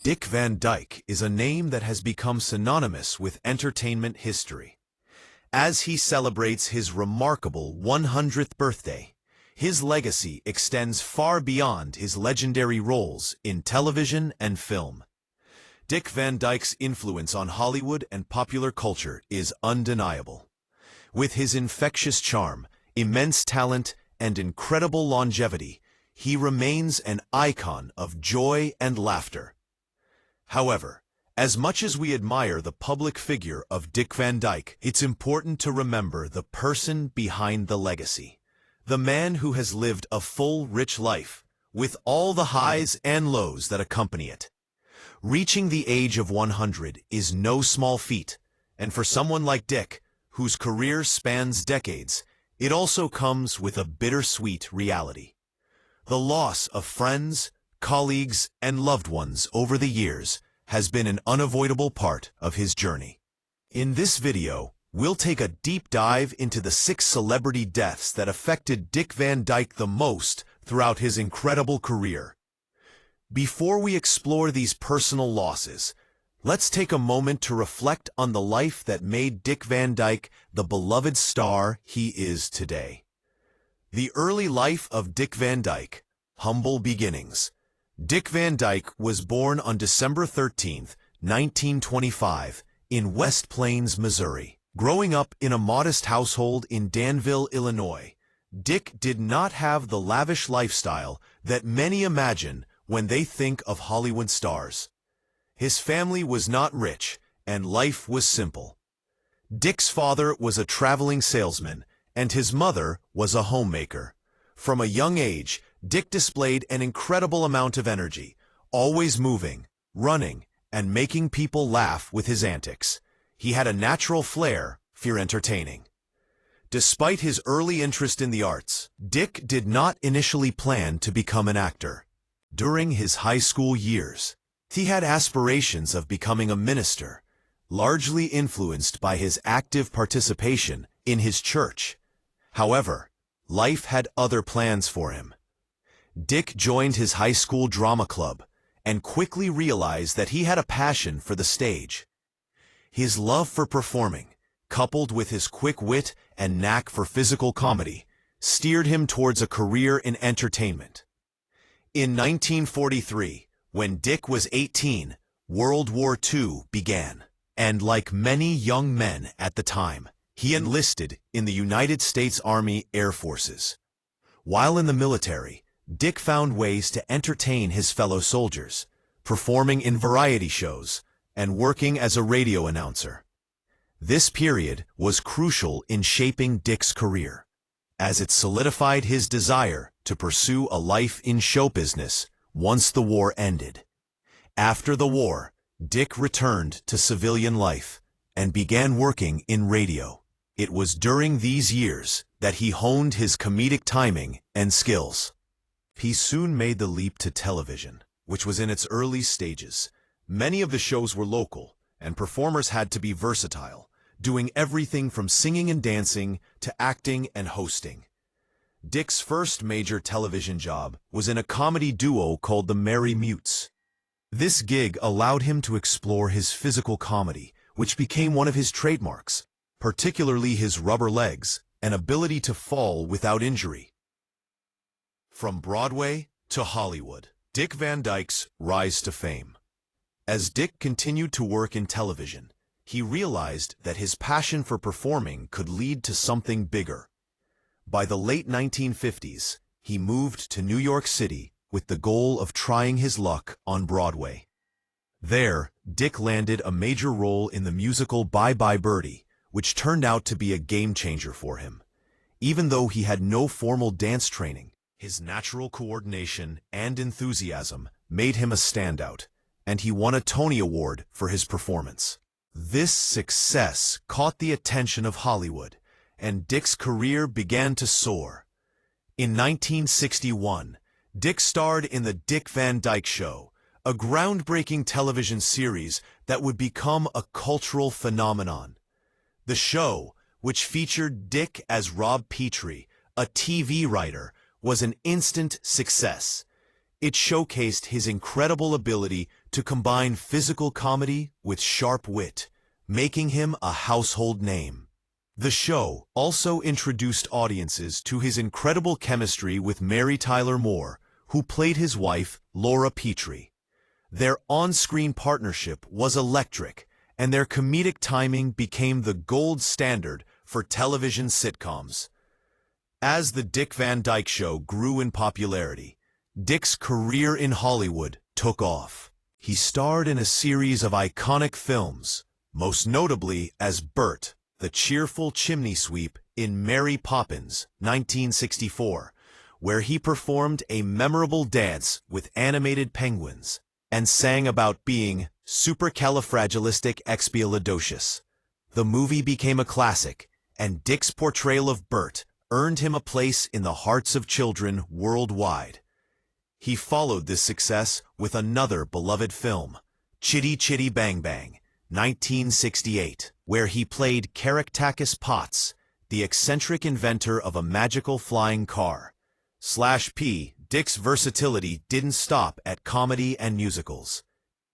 Dick Van Dyke is a name that has become synonymous with entertainment history. As he celebrates his remarkable 100th birthday, his legacy extends far beyond his legendary roles in television and film. Dick Van Dyke's influence on Hollywood and popular culture is undeniable. With his infectious charm, immense talent, and incredible longevity, he remains an icon of joy and laughter. However, as much as we admire the public figure of Dick Van Dyke, it's important to remember the person behind the legacy. The man who has lived a full, rich life, with all the highs and lows that accompany it. Reaching the age of 100 is no small feat, and for someone like Dick, whose career spans decades, it also comes with a bittersweet reality. The loss of friends, colleagues, and loved ones over the years has been an unavoidable part of his journey. In this video, we'll take a deep dive into the 6 celebrity deaths that affected Dick Van Dyke the most throughout his incredible career. Before we explore these personal losses, let's take a moment to reflect on the life that made Dick Van Dyke the beloved star he is today. The early life of Dick Van Dyke, humble beginnings. Dick Van Dyke was born on December 13, 1925, in West Plains, Missouri. Growing up in a modest household in Danville, Illinois, Dick did not have the lavish lifestyle that many imagine when they think of Hollywood stars. His family was not rich, and life was simple. Dick's father was a traveling salesman, and his mother was a homemaker. From a young age, Dick displayed an incredible amount of energy, always moving, running, and making people laugh with his antics. He had a natural flair for entertaining. Despite his early interest in the arts, Dick did not initially plan to become an actor. During his high school years, he had aspirations of becoming a minister, largely influenced by his active participation in his church. However, life had other plans for him. Dick joined his high school drama club and quickly realized that he had a passion for the stage. His love for performing, coupled with his quick wit and knack for physical comedy, steered him towards a career in entertainment. In 1943, when Dick was 18, World War II began, and like many young men at the time, he enlisted in the United States Army Air Forces. While in the military, Dick found ways to entertain his fellow soldiers, performing in variety shows and working as a radio announcer. This period was crucial in shaping Dick's career, as it solidified his desire to pursue a life in show business once the war ended. After the war, Dick returned to civilian life and began working in radio. It was during these years that he honed his comedic timing and skills. He soon made the leap to television, which was in its early stages. Many of the shows were local, and performers had to be versatile, doing everything from singing and dancing to acting and hosting. Dick's first major television job was in a comedy duo called the Merry Mutes. This gig allowed him to explore his physical comedy, which became one of his trademarks, particularly his rubber legs and ability to fall without injury. From Broadway to Hollywood, Dick Van Dyke's rise to fame. As Dick continued to work in television, he realized that his passion for performing could lead to something bigger. By the late 1950s, he moved to New York City with the goal of trying his luck on Broadway. There, Dick landed a major role in the musical Bye Bye Birdie, which turned out to be a game-changer for him. Even though he had no formal dance training, his natural coordination and enthusiasm made him a standout, and he won a Tony Award for his performance. This success caught the attention of Hollywood, and Dick's career began to soar. In 1961, Dick starred in The Dick Van Dyke Show, a groundbreaking television series that would become a cultural phenomenon. The show, which featured Dick as Rob Petrie, a TV writer, was an instant success. It showcased his incredible ability to combine physical comedy with sharp wit, making him a household name. The show also introduced audiences to his incredible chemistry with Mary Tyler Moore, who played his wife, Laura Petrie. Their on-screen partnership was electric, and their comedic timing became the gold standard for television sitcoms. As the Dick Van Dyke Show grew in popularity, Dick's career in Hollywood took off. He starred in a series of iconic films, most notably as Bert, the cheerful chimney sweep in Mary Poppins, 1964, where he performed a memorable dance with animated penguins and sang about being supercalifragilisticexpialidocious. The movie became a classic, and Dick's portrayal of Bert earned him a place in the hearts of children worldwide. He followed this success with another beloved film, Chitty Chitty Bang Bang, 1968, where he played Caractacus Potts, the eccentric inventor of a magical flying car. /P. Dick's versatility didn't stop at comedy and musicals.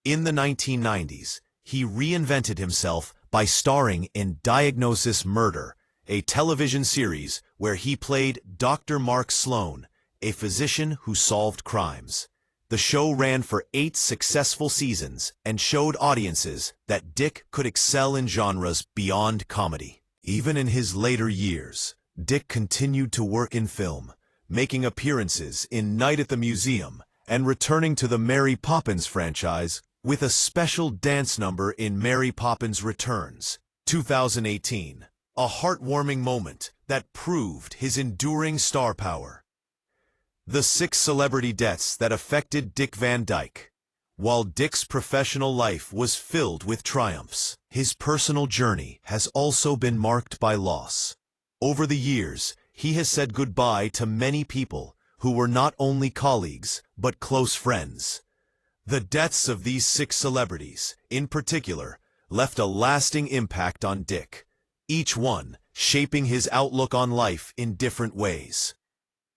In the 1990s, he reinvented himself by starring in Diagnosis Murder, a television series where he played Dr. Mark Sloan, a physician who solved crimes. The show ran for 8 successful seasons and showed audiences that Dick could excel in genres beyond comedy. Even in his later years, Dick continued to work in film, making appearances in Night at the Museum and returning to the Mary Poppins franchise with a special dance number in Mary Poppins Returns, 2018, a heartwarming moment that proved his enduring star power. The 6 celebrity deaths that affected Dick Van Dyke. While Dick's professional life was filled with triumphs, his personal journey has also been marked by loss. Over the years, he has said goodbye to many people who were not only colleagues, but close friends. The deaths of these 6 celebrities, in particular, left a lasting impact on Dick, each one shaping his outlook on life in different ways.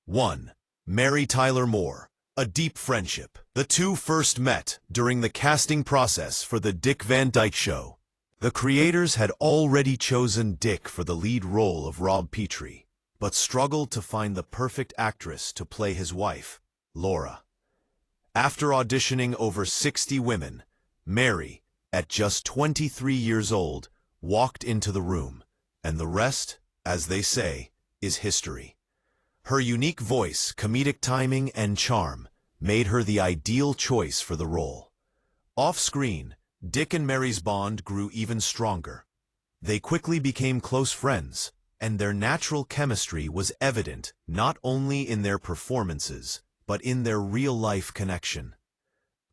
1. Mary Tyler Moore, a deep friendship. The two first met during the casting process for the Dick Van Dyke Show. The creators had already chosen Dick for the lead role of Rob Petrie, but struggled to find the perfect actress to play his wife, Laura. After auditioning over 60 women, Mary, at just 23 years old, walked into the room, and the rest, as they say, is history. Her unique voice, comedic timing, and charm made her the ideal choice for the role. Off-screen, Dick and Mary's bond grew even stronger. They quickly became close friends, and their natural chemistry was evident not only in their performances, but in their real-life connection.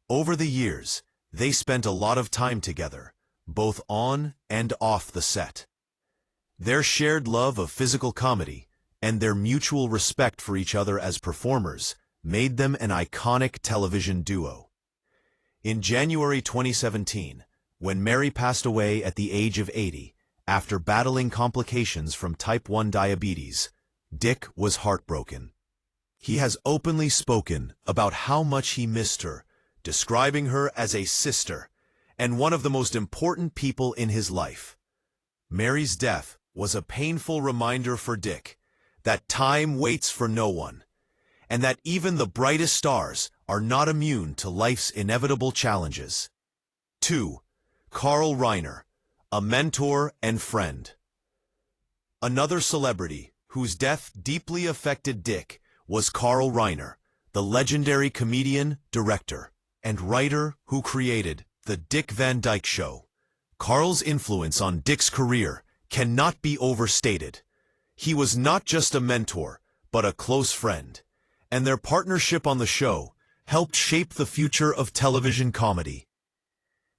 Over the years, they spent a lot of time together, both on and off the set. Their shared love of physical comedy and their mutual respect for each other as performers made them an iconic television duo. In January 2017, when Mary passed away at the age of 80, after battling complications from type 1 diabetes, Dick was heartbroken. He has openly spoken about how much he missed her, describing her as a sister and one of the most important people in his life. Mary's death was a painful reminder for Dick that time waits for no one, and that even the brightest stars are not immune to life's inevitable challenges. 2. Carl Reiner, a mentor and friend. Another celebrity whose death deeply affected Dick was Carl Reiner, the legendary comedian, director, and writer who created The Dick Van Dyke Show. Carl's influence on Dick's career cannot be overstated. He was not just a mentor, but a close friend, and their partnership on the show helped shape the future of television comedy.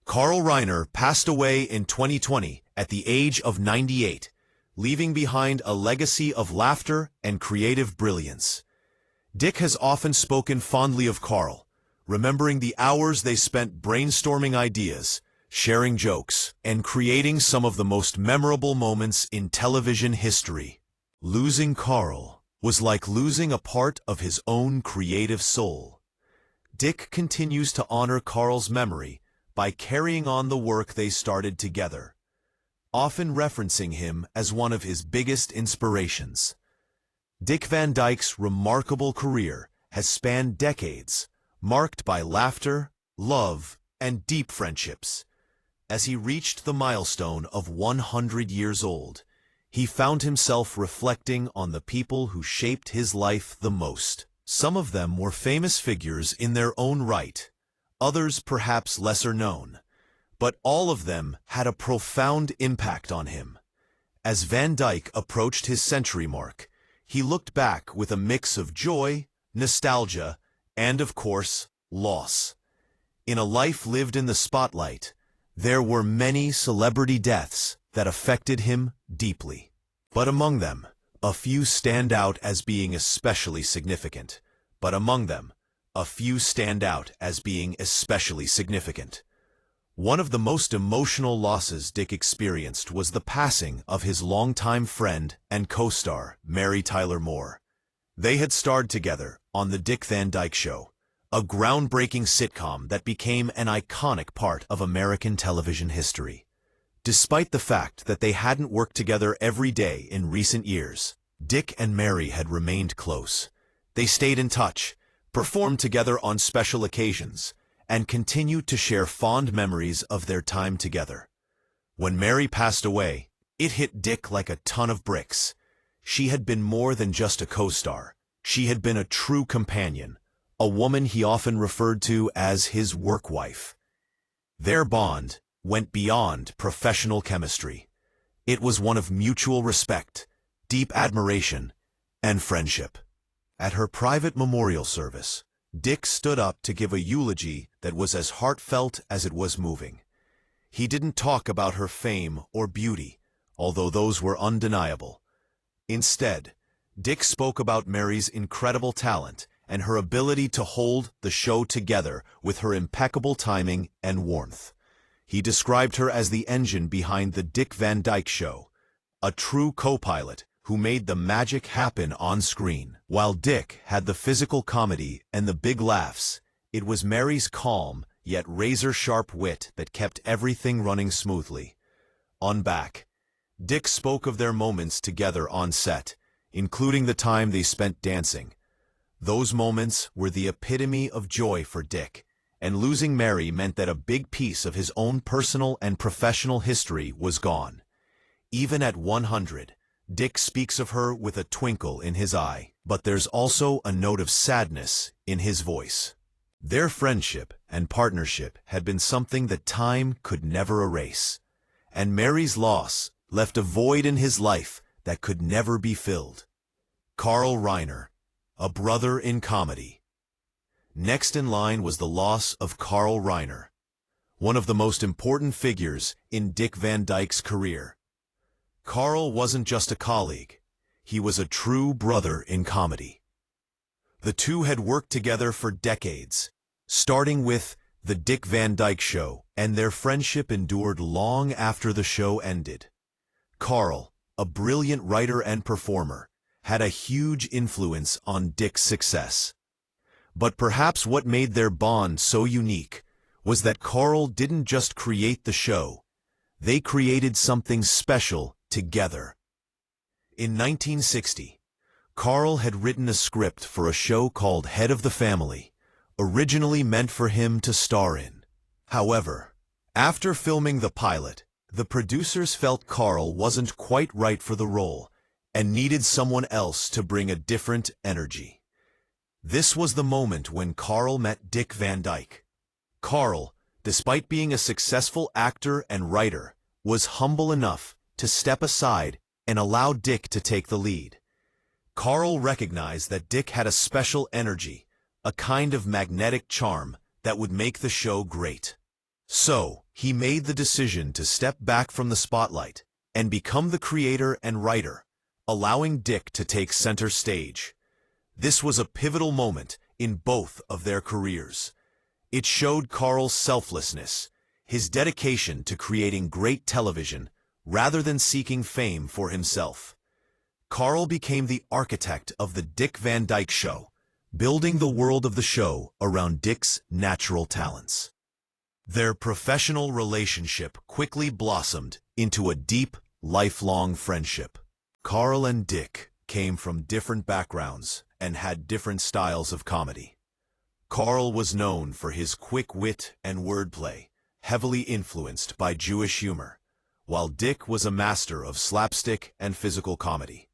Carl Reiner passed away in 2020 at the age of 98, leaving behind a legacy of laughter and creative brilliance. Dick has often spoken fondly of Carl, remembering the hours they spent brainstorming ideas, sharing jokes, and creating some of the most memorable moments in television history. Losing Carl was like losing a part of his own creative soul. Dick continues to honor Carl's memory by carrying on the work they started together, often referencing him as one of his biggest inspirations. Dick Van Dyke's remarkable career has spanned decades, marked by laughter, love, and deep friendships. As he reached the milestone of 100 years old, he found himself reflecting on the people who shaped his life the most. Some of them were famous figures in their own right, others perhaps lesser known, but all of them had a profound impact on him. As Van Dyke approached his century mark, he looked back with a mix of joy, nostalgia, and, of course, loss. In a life lived in the spotlight, there were many celebrity deaths that affected him deeply. But among them, a few stand out as being especially significant. One of the most emotional losses Dick experienced was the passing of his longtime friend and co-star, Mary Tyler Moore. They had starred together on The Dick Van Dyke Show, a groundbreaking sitcom that became an iconic part of American television history. Despite the fact that they hadn't worked together every day in recent years, Dick and Mary had remained close. They stayed in touch, performed together on special occasions, and continued to share fond memories of their time together. When Mary passed away, it hit Dick like a ton of bricks. She had been more than just a co-star. She had been a true companion, a woman he often referred to as his work wife. Their bond went beyond professional chemistry. It was one of mutual respect, deep admiration, and friendship. At her private memorial service, Dick stood up to give a eulogy that was as heartfelt as it was moving. He didn't talk about her fame or beauty, although those were undeniable. Instead, Dick spoke about Mary's incredible talent and her ability to hold the show together with her impeccable timing and warmth. He described her as the engine behind The Dick Van Dyke Show, a true co-pilot who made the magic happen on screen. While Dick had the physical comedy and the big laughs, it was Mary's calm yet razor-sharp wit that kept everything running smoothly. On back, Dick spoke of their moments together on set, including the time they spent dancing. Those moments were the epitome of joy for Dick, and losing Mary meant that a big piece of his own personal and professional history was gone. Even at 100, Dick speaks of her with a twinkle in his eye, but there's also a note of sadness in his voice. Their friendship and partnership had been something that time could never erase, and Mary's loss left a void in his life that could never be filled. Carl Reiner, a brother in comedy. Next in line was the loss of Carl Reiner, one of the most important figures in Dick Van Dyke's career. Carl wasn't just a colleague, he was a true brother in comedy. The two had worked together for decades, starting with The Dick Van Dyke Show, and their friendship endured long after the show ended. Carl, a brilliant writer and performer, had a huge influence on Dick's success. But perhaps what made their bond so unique was that Carl didn't just create the show, they created something special together. In 1960, Carl had written a script for a show called Head of the Family, originally meant for him to star in. However, after filming the pilot, the producers felt Carl wasn't quite right for the role and needed someone else to bring a different energy. This was the moment when Carl met Dick Van Dyke. Carl, despite being a successful actor and writer, was humble enough to step aside and allow Dick to take the lead. Carl recognized that Dick had a special energy, a kind of magnetic charm that would make the show great. So, he made the decision to step back from the spotlight and become the creator and writer, allowing Dick to take center stage. This was a pivotal moment in both of their careers. It showed Carl's selflessness, his dedication to creating great television rather than seeking fame for himself. Carl became the architect of The Dick Van Dyke Show, building the world of the show around Dick's natural talents. Their professional relationship quickly blossomed into a deep, lifelong friendship. Carl and Dick came from different backgrounds and had different styles of comedy. Carl was known for his quick wit and wordplay, heavily influenced by Jewish humor, while Dick was a master of slapstick and physical comedy.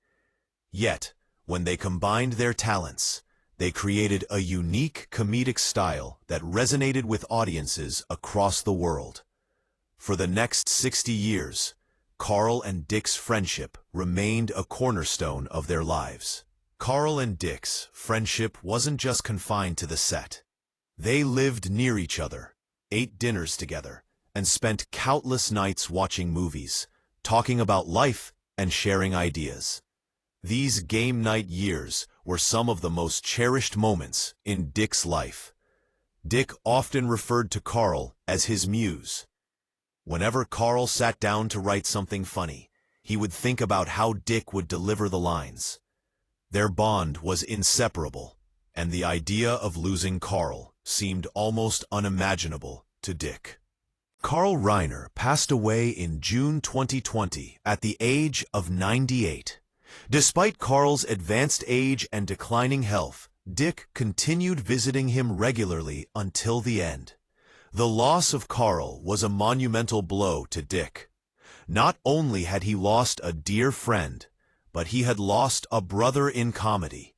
Yet, when they combined their talents, they created a unique comedic style that resonated with audiences across the world. For the next 60 years, Carl and Dick's friendship remained a cornerstone of their lives. Carl and Dick's friendship wasn't just confined to the set. They lived near each other, ate dinners together, and spent countless nights watching movies, talking about life and sharing ideas. These game night years were some of the most cherished moments in Dick's life. Dick often referred to Carl as his muse. Whenever Carl sat down to write something funny, he would think about how Dick would deliver the lines. Their bond was inseparable, and the idea of losing Carl seemed almost unimaginable to Dick. Rob Reiner passed away in June 2020 at the age of 98. Despite Carl's advanced age and declining health, Dick continued visiting him regularly until the end. The loss of Carl was a monumental blow to Dick. Not only had he lost a dear friend, but he had lost a brother in comedy.